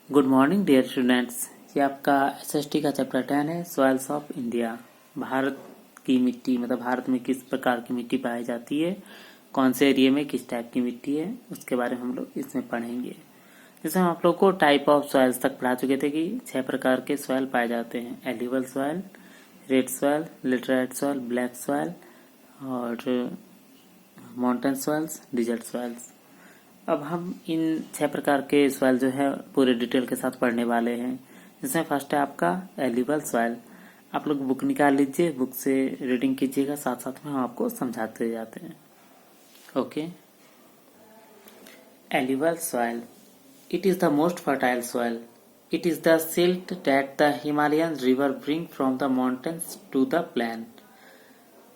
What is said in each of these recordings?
Good morning dear students. ये आपका SST का चैप्टर 10 है, सॉइल्स ऑफ इंडिया। भारत की मिट्टी, मतलब भारत में किस प्रकार की मिट्टी पाई जाती है, कौन से एरिया में किस टाइप की मिट्टी है, उसके बारे में हम लोग इसमें पढ़ेंगे। जैसे हम आप लोग को टाइप ऑफ सॉइल्स तक पढ़ा चुके थे कि 6 प्रकार के सॉइल पाए जाते हैं। Alluvial soil, red soil, laterite soil, black soil और माउंटेन सॉइल्स, डिजर्ट सॉइल्स। अब हम इन 6 प्रकार के सॉइल जो है पूरे डिटेल के साथ पढ़ने वाले हैं। जिसमें फर्स्ट है आपका एल्यूवल सॉइल। आप लोग बुक निकाल लीजिए, बुक से रीडिंग कीजिएगा, साथ साथ में हम आपको समझाते जाते हैं। Okay. Alluvial soil, it is the most fertile soil. It is the silt that the Himalayan river bring from the mountains to the plain.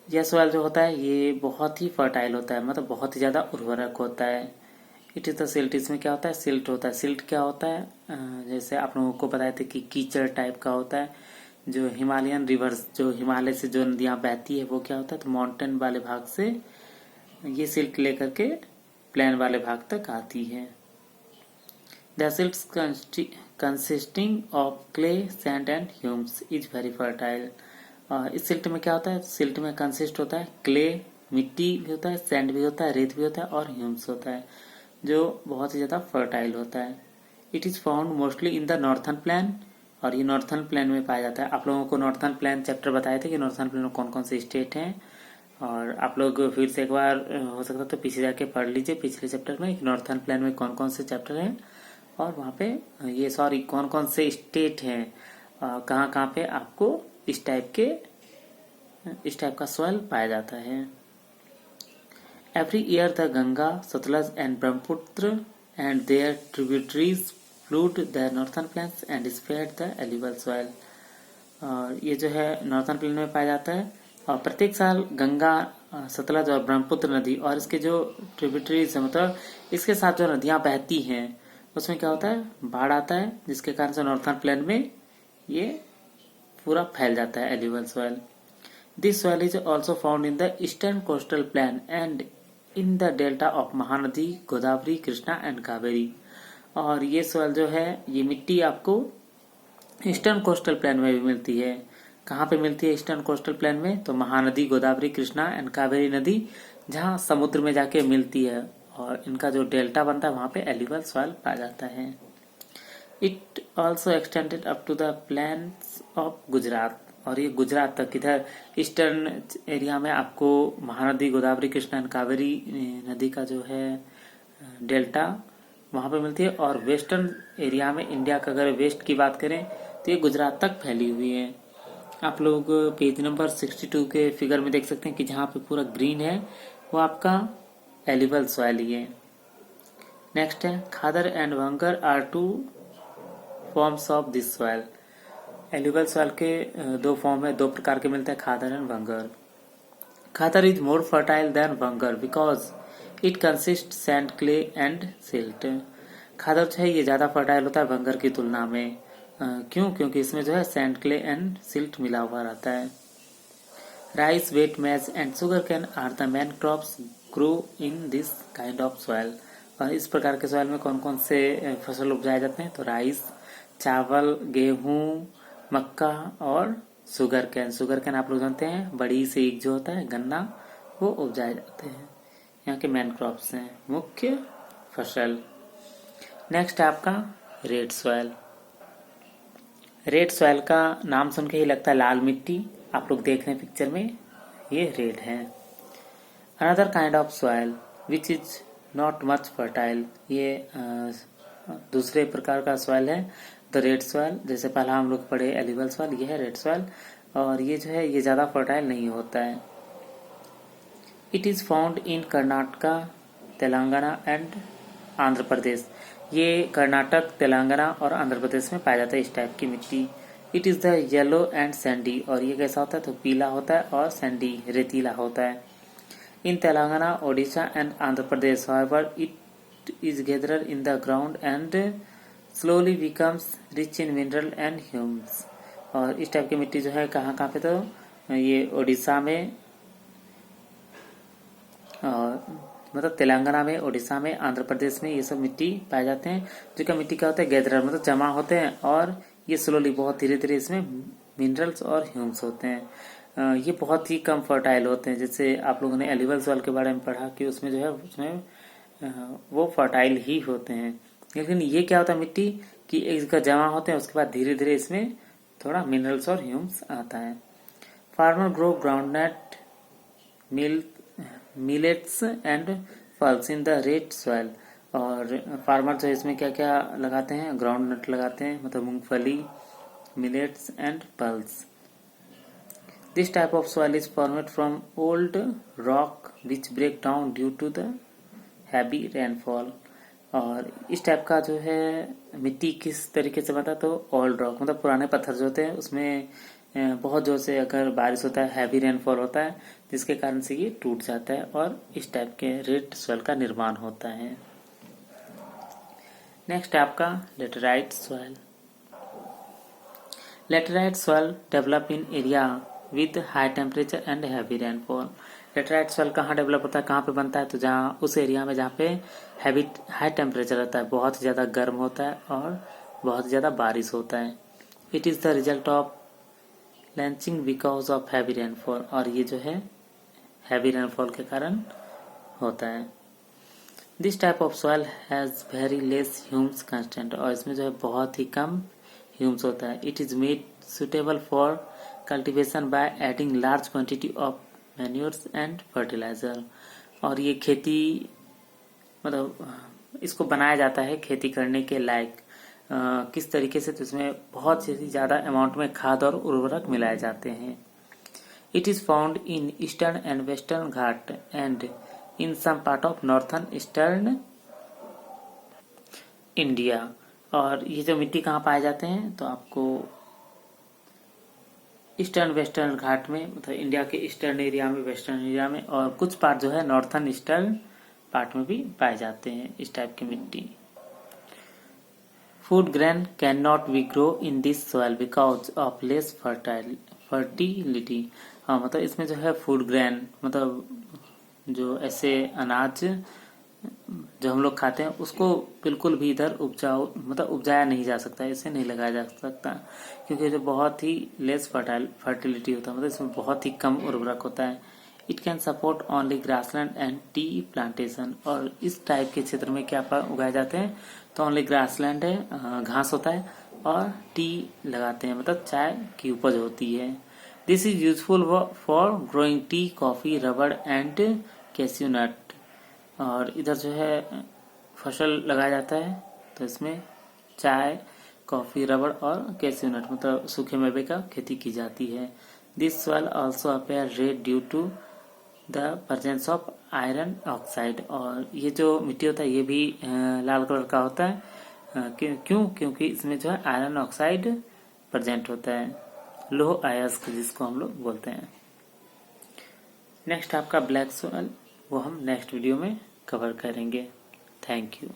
यह सॉइल जो होता है ये बहुत ही फर्टाइल होता है, मतलब बहुत ही ज्यादा उर्वरक होता है। इट इज द सिल्ट, इसमें क्या होता है, सिल्ट होता है। सिल्ट क्या होता है, जैसे आप लोगों को बताए थे कि कीचड़ टाइप का होता है। जो हिमालयन रिवर्स, जो हिमालय से जो नदियां बहती है वो क्या होता है, तो माउंटेन वाले भाग से ये सिल्ट लेकर के प्लेन वाले भाग तक आती है। The silt consisting of clay, sand and Hume's is very fertile. इस सिल्ट में क्या होता है, सिल्ट में कंसिस्ट होता है क्ले, मिट्टी भी होता है, सैंड भी होता है, रेत भी होता है और ह्यूम्स होता है, जो बहुत ही ज्यादा फर्टाइल होता है। It is found mostly in the northern plain, और ये नॉर्थन प्लेन में पाया जाता है। आप लोगों को नॉर्थन प्लेन चैप्टर बताए थे कि नॉर्थन प्लेन में कौन कौन से स्टेट हैं, और आप लोग फिर से एक बार हो सकता तो पीछे जाके पढ़ लीजिए पिछले चैप्टर में नॉर्थन प्लेन में कौन कौन से चैप्टर हैं, और वहाँ पे कौन कौन से स्टेट हैं, कहाँ कहाँ पे आपको इस टाइप का सॉइल पाया जाता है। Every year the Ganga, Satluj and Brahmaputra and their tributaries flood the northern plains and spread the alluvial soil। और ये जो है नॉर्थन प्लेन में पाया जाता है, और प्रत्येक साल गंगा, सतलज और ब्रह्मपुत्र नदी और इसके जो ट्रिब्यूटरीज है, मतलब इसके साथ जो नदियां बहती हैं उसमें क्या होता है, बाढ़ आता है, जिसके कारण से नॉर्थन प्लेन में ये पूरा फैल जाता है alluvial soil. This soil is also found in the eastern coastal plain and in the delta of Mahanadi, Godavari, Krishna and Kaveri. और ये सॉइल जो है, ये मिट्टी आपको ईस्टर्न कोस्टल प्लेन में भी मिलती है। कहाँ पे मिलती है ईस्टर्न कोस्टल प्लेन में, तो महानदी, गोदावरी, कृष्णा एंड कावेरी नदी जहाँ समुद्र में जाके मिलती है, और इनका जो डेल्टा बनता है वहां पे एल्यूवियल सॉइल पाया जाता है। It also extended up to the plains of Gujarat, और ये गुजरात तक, इधर ईस्टर्न एरिया में आपको महानदी, गोदावरी, कृष्णा एंड कावेरी नदी का जो है डेल्टा वहां पे मिलती है। और वेस्टर्न एरिया में इंडिया का अगर वेस्ट की बात करें तो ये गुजरात तक फैली हुई है। आप लोग पेज नंबर 62 के फिगर में देख सकते हैं कि जहाँ पे पूरा ग्रीन है वो आपका एल्यूवियल सॉइल ही है। नेक्स्ट है Khadar and Bhangar are two forms of this soil. Alluvial soil के दो फॉर्म है, दो प्रकार के मिलते हैं, Khadar and Bhangar. Khadar is more fertile than Bhangar because it consist sand, clay and silt. Khadar जो है ये ज्यादा फर्टाइल होता है भंगर की तुलना में। क्यों? क्योंकि इसमें जो है सैंड, क्ले एंड सिल्ट मिला हुआ रहता है। Rice, wheat maize and sugarcane are the main crops grow in this kind of soil. और इस प्रकार के सॉइल में कौन कौन से फसल उपजाए जाते हैं, तो राइस, चावल, गेहूं, मक्का और शुगर कैन। शुगर कैन आप लोग जानते हैं, बड़ी से एक जो होता है गन्ना, वो उपजाए जाते हैं। यहाँ के मेन क्रॉप्स हैं, मुख्य फसल। नेक्स्ट है आपका रेड सॉइल। रेड सॉइल का नाम सुन के ही लगता है लाल मिट्टी, आप लोग देख रहे हैं पिक्चर में, ये रेड है। Another kind of soil which is not much fertile, ये दूसरे प्रकार का सॉइल है द रेड सॉइल। जैसे पहला हम लोग पढ़े एल्यूवियल सॉइल, ये है रेड सॉइल, और ये जो है ये ज्यादा फर्टाइल नहीं होता है। It is found in Karnataka, Telangana and Andhra Pradesh. ये कर्नाटक, तेलंगाना और आंध्र प्रदेश में पाया जाता है इस टाइप की मिट्टी। It is the yellow and Sandy, और ये कैसा होता है, तो पीला होता है और सैंडी, रेतीला होता है। In Telangana, Odisha and Andhra Pradesh however it is gathered in the ground and slowly becomes rich in mineral and humus. और इस टाइप की मिट्टी जो है कहाँ कहाँ पे, तो ये ओडिशा में, और मतलब तेलंगाना में, उड़ीसा में, आंध्र प्रदेश में ये सब मिट्टी पाए जाते हैं। जो कि मिट्टी क्या होता है, गैदरर मतलब जमा होते हैं, और ये स्लोली बहुत धीरे धीरे इसमें मिनरल्स और ह्यूम्स होते हैं। ये बहुत ही कम फर्टाइल होते हैं। जैसे आप लोगों ने एलिवल सॉइल के बारे में पढ़ा कि उसमें जो है उसमें वो फर्टाइल ही होते हैं। लेकिन ये क्या होता है मिट्टी कि एक जगह जमा होते हैं, उसके बाद धीरे धीरे इसमें थोड़ा मिनरल्स और ह्यूम्स आता है। Farmer grow groundnut, millets and pulse in the red soil. और फार्मर जो इसमें क्या क्या लगाते हैं, ग्राउंड नट लगाते हैं, मतलब मूंगफली, millets and pulse. This type of soil is formed from old rock which break down due to the heavy rainfall. और इस टाइप का जो है मिट्टी किस तरीके से बनता है, तो ओल्ड रॉक मतलब पुराने पत्थर जो होते हैं उसमें बहुत जोर से अगर बारिश होता है, हैवी रेनफॉल होता है, जिसके कारण से ये टूट जाता है और इस टाइप के रेड सॉइल का निर्माण होता है। नेक्स्ट है आपका laterite soil. Laterite soil develop in area with high temperature and heavy rainfall. Laterite soil कहाँ डेवलप होता है, कहाँ पे बनता है, तो जहाँ उस एरिया में जहाँ पे हाई टेम्परेचर रहता है, बहुत ही ज़्यादा गर्म होता है और बहुत ज़्यादा बारिश होता है। It is the result of leaching because of heavy rainfall. और ये जो है हैवी रेनफॉल के कारण होता है। This type of soil has very less humus content. और इसमें जो है बहुत ही कम ह्यूम्स होता है। It is made suitable for cultivation by adding large quantity of manures and fertiliser. और ये खेती मतलब इसको बनाया जाता है खेती करने के लायक। किस तरीके से, तो इसमें बहुत ही ज़्यादा अमाउंट में खाद और उर्वरक मिलाए जाते हैं। It is found in eastern and western Ghat and in some part of northern eastern India. और ये जो मिट्टी कहाँ पाए जाते हैं, तो आपको ईस्टर्न वेस्टर्न घाट में, मतलब इंडिया के ईस्टर्न एरिया में, वेस्टर्न एरिया में, और कुछ पार्ट जो है नॉर्थन ईस्टर्न पार्ट में भी पाए जाते हैं इस टाइप की मिट्टी। Food grain can not be grow in this soil because of less fertility. हाँ, मतलब इसमें जो है फूड ग्रेन मतलब जो ऐसे अनाज जो हम लोग खाते हैं उसको बिल्कुल भी इधर उपजाया नहीं जा सकता, इसे नहीं लगाया जा सकता, क्योंकि जो बहुत ही लेस फर्टिलिटी होता है, मतलब इसमें बहुत ही कम उर्वरक होता है। It can support only grassland and tea plantation. और इस टाइप के क्षेत्र में क्या उगाए जाते हैं, तो ओनली ग्रासलैंड है, घास होता है, और टी लगाते हैं, मतलब चाय की उपज होती है। This is useful for growing T, coffee, रबड़ एंड कैस्यू नट। और इधर जो है फसल लगाया जाता है, तो इसमें चाय, कॉफी, रबड़ और कैस्यू नट मतलब सूखे मेवे का खेती की जाती है। This soil also appear red due to the presence of iron oxide. और ये जो मिट्टी होता है ये भी लाल कलर का होता है। क्यों? क्योंकि इसमें जो है आयरन ऑक्साइड प्रेजेंट होता है, लोह अयस्क जिसको हम लोग बोलते हैं। नेक्स्ट आपका ब्लैक सॉइल, वो हम नेक्स्ट वीडियो में कवर करेंगे। Thank you.